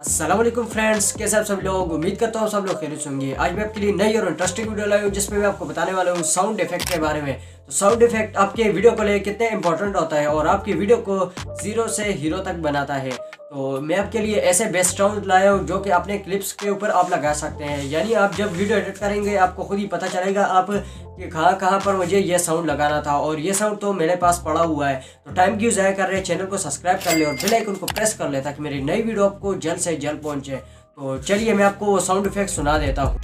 अस्सलाम वालेकुम फ्रेंड्स, कैसे आप सब लोग। उम्मीद करता हूँ सब लोग खैरियत से होंगे। आज मैं आपके लिए नई और इंटरेस्टिंग वीडियो लाया हूँ जिसमें मैं आपको बताने वाला हूँ साउंड इफेक्ट के बारे में। तो साउंड इफेक्ट आपके वीडियो को लिए कितने इंपॉर्टेंट होता है और आपकी वीडियो को जीरो से हीरो तक बनाता है। तो मैं आपके लिए ऐसे बेस्ट साउंड लाया हूँ जो कि अपने क्लिप्स के ऊपर आप लगा सकते हैं। यानी आप जब वीडियो एडिट करेंगे आपको खुद ही पता चलेगा आप कि कहाँ कहाँ पर मुझे ये साउंड लगाना था, और ये साउंड तो मेरे पास पड़ा हुआ है। तो टाइम क्यों ज़ाया कर रहे हैं, चैनल को सब्सक्राइब कर ले और बेल आइकन को प्रेस कर ले ताकि मेरी नई वीडियो आपको जल्द से जल्द पहुँचे। तो चलिए मैं आपको वो साउंड इफेक्ट सुना देता हूँ।